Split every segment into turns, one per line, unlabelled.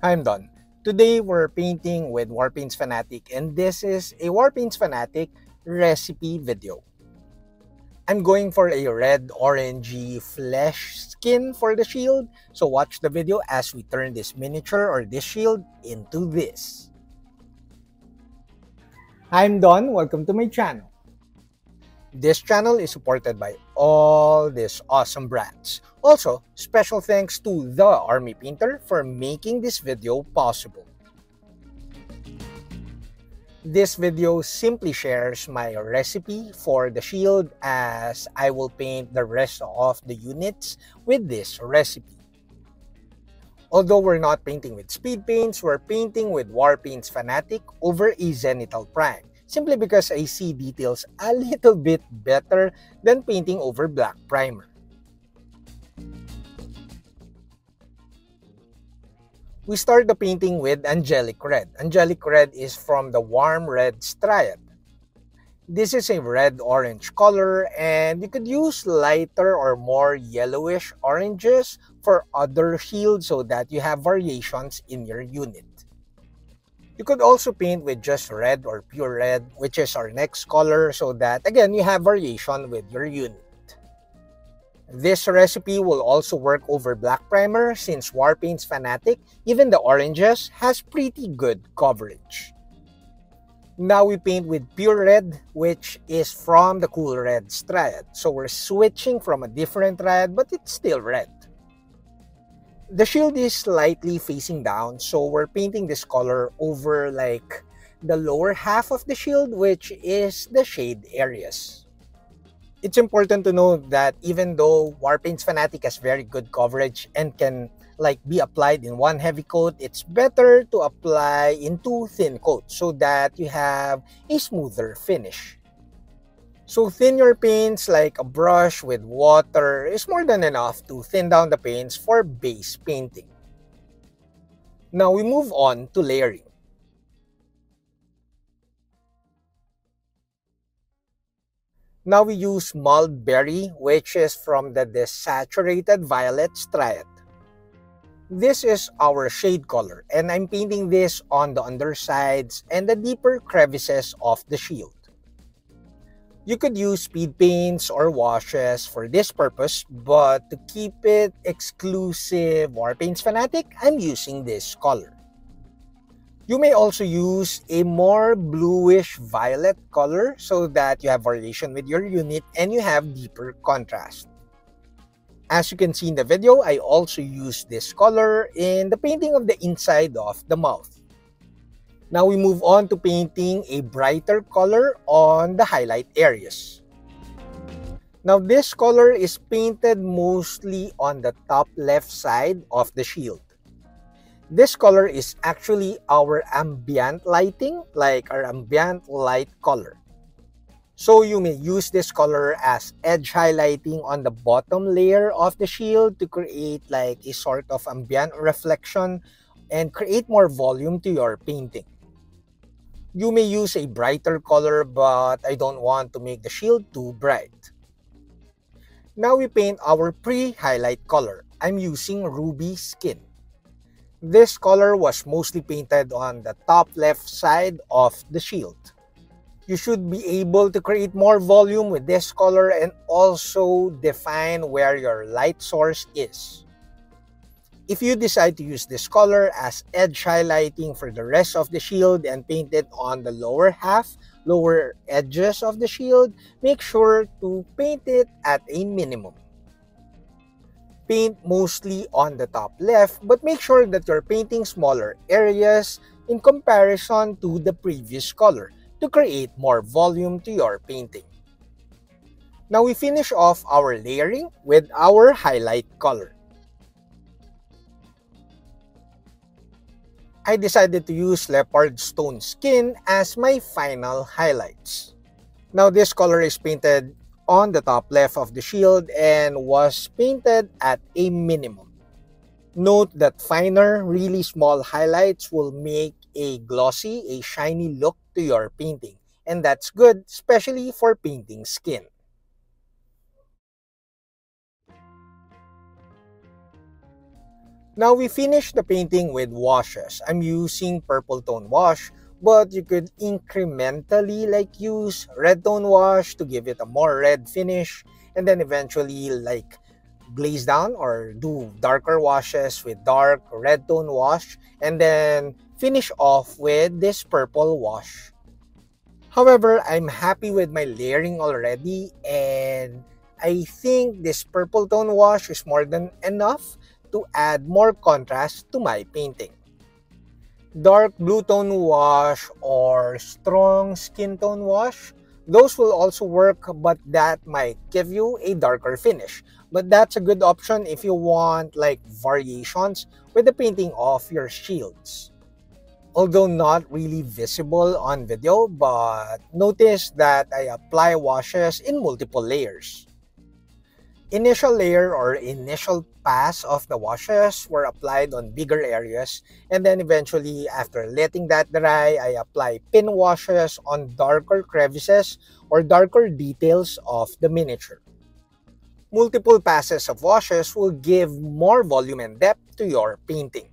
I'm done. Today we're painting with Warpaints Fanatic, and this is a Warpaints Fanatic recipe video. I'm going for a red orangey flesh skin for the shield, so watch the video as we turn this miniature or this shield into this. I'm Don, welcome to my channel. This channel is supported by all these awesome brands. Also, special thanks to The Army Painter for making this video possible. This video simply shares my recipe for the shield as I will paint the rest of the units with this recipe. Although we're not painting with speed paints, we're painting with Warpaints Fanatic over a Zenithal Prime, simply because I see details a little bit better than painting over black primer. We start the painting with Angelic Red. Angelic Red is from the Warm Red Striad. This is a red-orange color, and you could use lighter or more yellowish oranges for other shields so that you have variations in your unit. You could also paint with just red or pure red, which is our next color, so that again you have variation with your unit. This recipe will also work over black primer since Warpaints Fanatic, even the oranges, has pretty good coverage. Now we paint with pure red, which is from the Cool Red Striad. So we're switching from a different triad, but it's still red. The shield is slightly facing down, so we're painting this color over like the lower half of the shield, which is the shade areas. It's important to note that even though Warpaints Fanatic has very good coverage and can be applied in one heavy coat, it's better to apply in two thin coats so that you have a smoother finish. So thin your paints like a brush with water is more than enough to thin down the paints for base painting. Now we move on to layering. Now we use Mulled Berry, which is from the Desaturated Violet Striad. This is our shade color, and I'm painting this on the undersides and the deeper crevices of the shield. You could use speed paints or washes for this purpose, but to keep it exclusive Warpaints Fanatic, I'm using this color. You may also use a more bluish violet color so that you have variation with your unit and you have deeper contrast. As you can see in the video, I also use this color in the painting of the inside of the mouth. Now we move on to painting a brighter color on the highlight areas. Now this color is painted mostly on the top left side of the shield. This color is actually our ambient lighting, like our ambient light color. So you may use this color as edge highlighting on the bottom layer of the shield to create like a sort of ambient reflection and create more volume to your painting. You may use a brighter color, but I don't want to make the shield too bright. Now we paint our pre-highlight color. I'm using Ruby Skin. This color was mostly painted on the top left side of the shield. You should be able to create more volume with this color and also define where your light source is. If you decide to use this color as edge highlighting for the rest of the shield and paint it on the lower edges of the shield, make sure to paint it at a minimum. Paint mostly on the top left, but make sure that you're painting smaller areas in comparison to the previous color to create more volume to your painting. Now we finish off our layering with our highlight color. I decided to use Leopard Stone Skin as my final highlights. Now this color is painted on the top left of the shield and was painted at a minimum. Note that finer, really small highlights will make a glossy, a shiny look to your painting, and that's good, especially for painting skin. Now we finish the painting with washes. I'm using purple tone wash, but you could incrementally use red tone wash to give it a more red finish, and then eventually glaze down or do darker washes with dark red tone wash, and then finish off with this purple wash. However, I'm happy with my layering already, and I think this purple tone wash is more than enough to add more contrast to my painting. Dark blue tone wash or strong skin tone wash, those will also work, but that might give you a darker finish. But that's a good option if you want variations with the painting of your shields. Although not really visible on video, but notice that I apply washes in multiple layers. Initial layer or initial pass of the washes were applied on bigger areas, and then eventually after letting that dry, I apply pin washes on darker crevices or darker details of the miniature. Multiple passes of washes will give more volume and depth to your painting.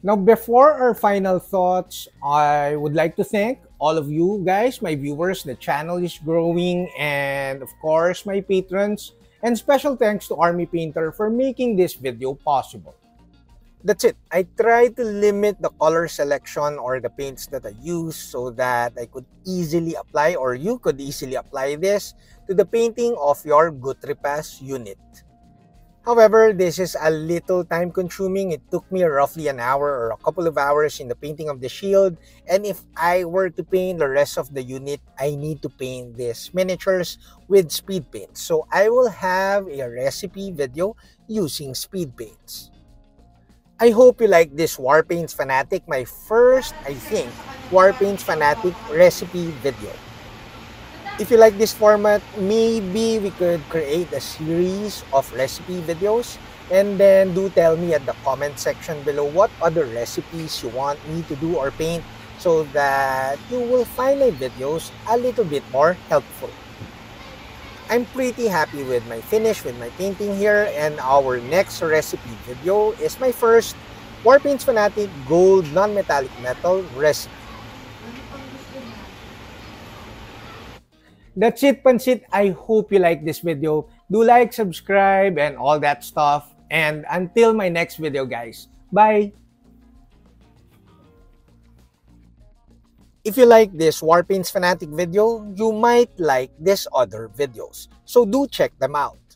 Now, before our final thoughts, I would like to thank all of you guys, my viewers. The channel is growing, and of course, my patrons. And special thanks to Army Painter for making this video possible. That's it. I try to limit the color selection or the paints that I use so that I could easily apply, or you could easily apply this to the painting of your Gutrippaz unit. However, this is a little time consuming. It took me roughly an hour or a couple of hours in the painting of the shield. And if I were to paint the rest of the unit, I need to paint these miniatures with speed paints. So I will have a recipe video using speed paints. I hope you like this Warpaints Fanatic, my first, I think, Warpaints Fanatic recipe video. If you like this format, maybe we could create a series of recipe videos, and then do tell me at the comment section below what other recipes you want me to do or paint so that you will find my videos a little bit more helpful. I'm pretty happy with my finish with my painting here, and our next recipe video is my first Warpaints Fanatic Gold Non-Metallic Metal recipe. That's it, Pansit. I hope you like this video. Do like, subscribe, and all that stuff. And until my next video, guys. Bye! If you like this Warpaints Fanatic video, you might like these other videos. So do check them out.